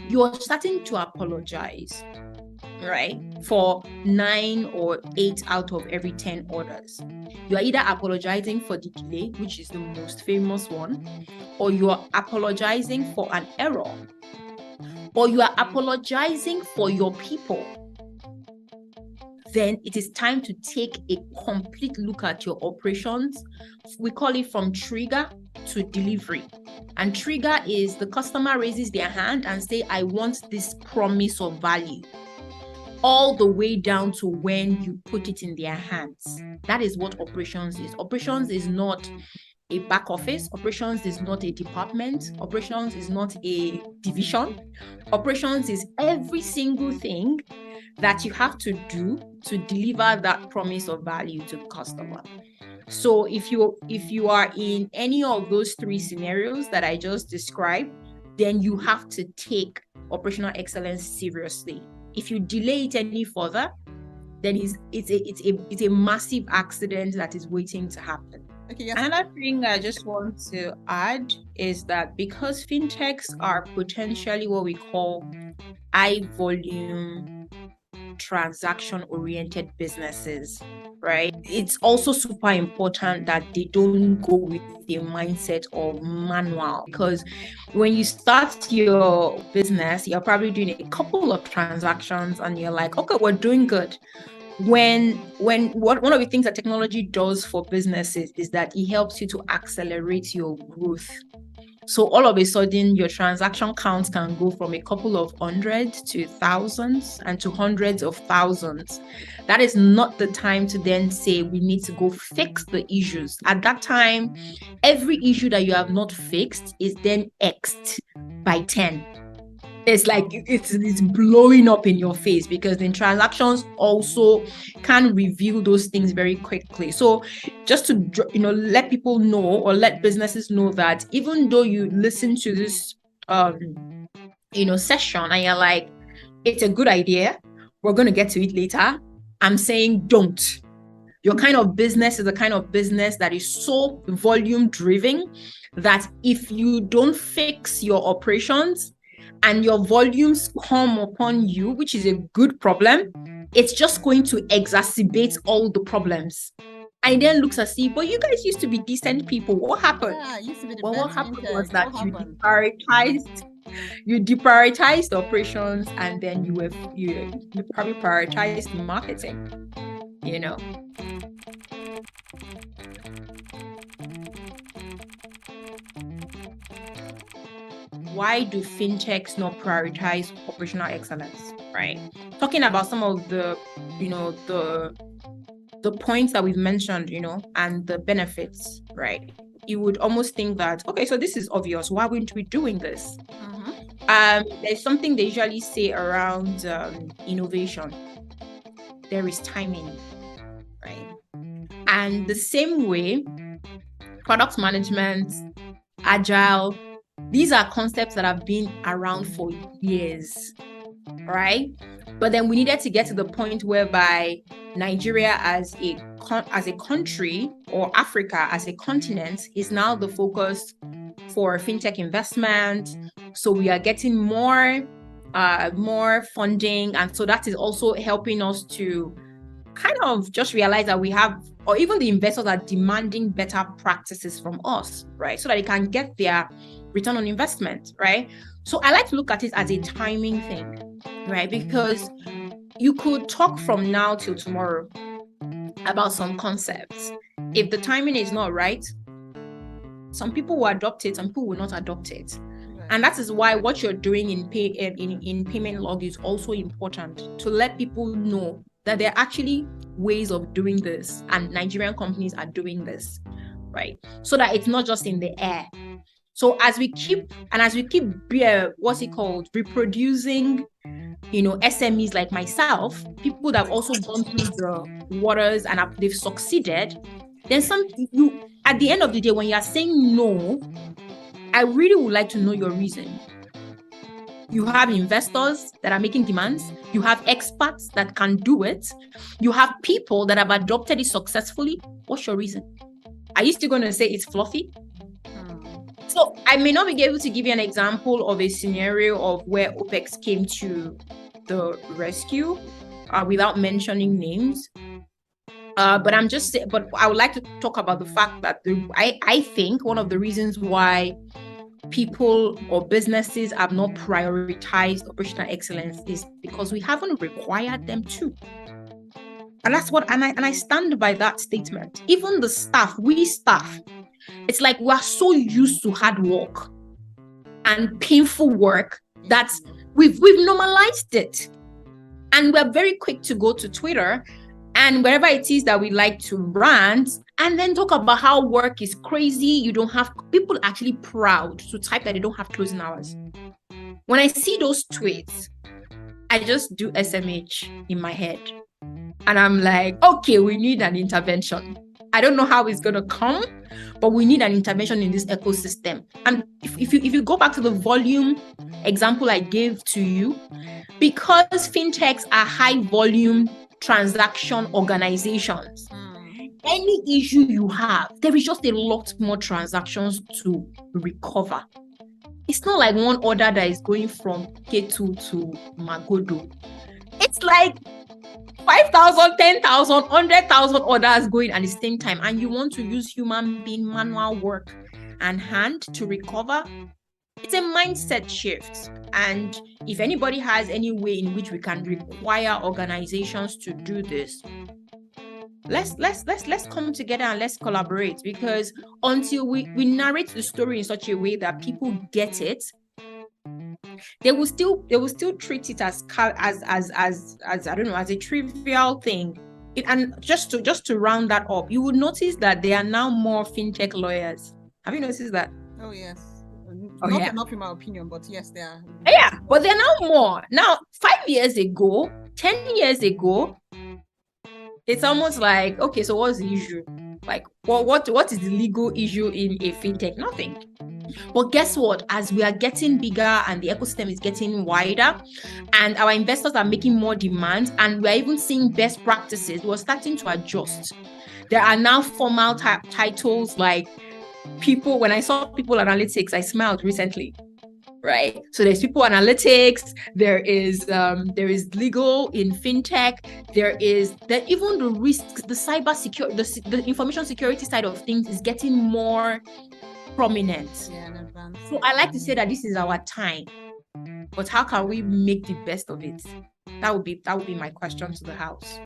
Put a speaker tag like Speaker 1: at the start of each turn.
Speaker 1: You're starting to apologize, right, for 9 or 8 out of every 10 orders. You are either apologizing for the delay, which is the most famous one, or you are apologizing for an error, or you are apologizing for your people. Then it is time to take a complete look at your operations. We call it from trigger to delivery. And trigger is the customer raises their hand and say, I want this promise of value, all the way down to when you put it in their hands. That is what operations is. Operations is not a back office. Operations is not a department. Operations is not a division. Operations is every single thing that you have to do to deliver that promise of value to the customer. So if you are in any of those 3 scenarios that I just described, then you have to take operational excellence seriously. If you delay it any further, then it's a massive accident that is waiting to happen. Okay, yes. Another thing I just want to add is that because fintechs are potentially what we call high volume transaction-oriented businesses, right? It's also super important that they don't go with the mindset of manual, because when you start your business, you're probably doing a couple of transactions and you're like, okay, we're doing good. One of the things that technology does for businesses is that it helps you to accelerate your growth. So all of a sudden, your transaction count can go from a couple of hundreds to thousands and to hundreds of thousands. That is not the time to then say we need to go fix the issues. At that time, every issue that you have not fixed is then X'd by 10. It's like it's blowing up in your face, because the transactions also can reveal those things very quickly. So just to let people know, or let businesses know, that even though you listen to this session and you're like, it's a good idea, we're going to get to it later, I'm saying don't. Your kind of business is the kind of business that is so volume driven that if you don't fix your operations and your volumes come upon you, which is a good problem, it's just going to exacerbate all the problems. And then looks as if, but you guys used to be decent people. What happened?
Speaker 2: Yeah, used to be the
Speaker 1: well,
Speaker 2: best
Speaker 1: what happened
Speaker 2: fintech.
Speaker 1: was that you deprioritized operations, and then you probably prioritized marketing, Why do fintechs not prioritize operational excellence, right? Talking about some of the points that we've mentioned, and the benefits, right? You would almost think that, okay, so this is obvious. Why wouldn't we doing this? There's something they usually say around innovation. There is timing, right? And the same way, product management, agile, these are concepts that have been around for years, right? But then we needed to get to the point whereby Nigeria as a country, or Africa as a continent, is now the focus for fintech investment. So we are getting more funding, and so that is also helping us to kind of just realize that we have, or even the investors are demanding better practices from us, right? So that they can get their return on investment, right? So I like to look at it as a timing thing, right? Because you could talk from now till tomorrow about some concepts. If the timing is not right, some people will adopt it, some people will not adopt it. And that is why what you're doing in payment log is also important, to let people know that there are actually ways of doing this, and Nigerian companies are doing this, right? So that it's not just in the air. So as we keep reproducing, SMEs like myself, people that have also gone through the waters and they've succeeded, then at the end of the day, when you're saying no, I really would like to know your reason. You have investors that are making demands. You have experts that can do it. You have people that have adopted it successfully. What's your reason? Are you still going to say it's fluffy? So I may not be able to give you an example of a scenario of where OpEx came to the rescue without mentioning names. But I would like to talk about the fact that I think one of the reasons why people or businesses have not prioritized operational excellence is because we haven't required them to. And that's what, and I stand by that statement. Even the staff, it's like we're so used to hard work and painful work that we've normalized it. And we're very quick to go to Twitter and wherever it is that we like to rant and then talk about how work is crazy. People actually proud to type that they don't have closing hours. When I see those tweets, I just do SMH in my head. And I'm like, okay, we need an intervention. I don't know how it's going to come, but we need an intervention in this ecosystem. And if you go back to the volume example I gave to you, because fintechs are high volume transaction organizations, any issue you have, there is just a lot more transactions to recover. It's not like one order that is going from K2 to Magodo. It's like 5,000, 10,000, 100,000 orders going at the same time, and you want to use human being manual work and hand to recover. It's a mindset shift. And if anybody has any way in which we can require organizations to do this, let's come together and let's collaborate, because until we narrate the story in such a way that people get it, they will still treat it as I don't know, as a trivial thing. And just to round that up, you would notice that there are now more fintech lawyers. Have you noticed that?
Speaker 2: Oh yes. Not enough in my opinion, but yes, they are.
Speaker 1: Yeah, but they're now more. Now, 5 years ago, 10 years ago, it's almost like, okay, so what's the issue? Like, what is the legal issue in a fintech? Nothing. But guess what? As we are getting bigger and the ecosystem is getting wider and our investors are making more demands and we're even seeing best practices, we're starting to adjust. There are now formal titles like people. When I saw people analytics, I smiled recently, right? So there's people analytics, there is legal in fintech, even the risks, the cyber security, the information security side of things is getting more prominent.
Speaker 2: Yeah, in advance.
Speaker 1: So I like to say that this is our time, but how can we make the best of it? That would be my question to the house.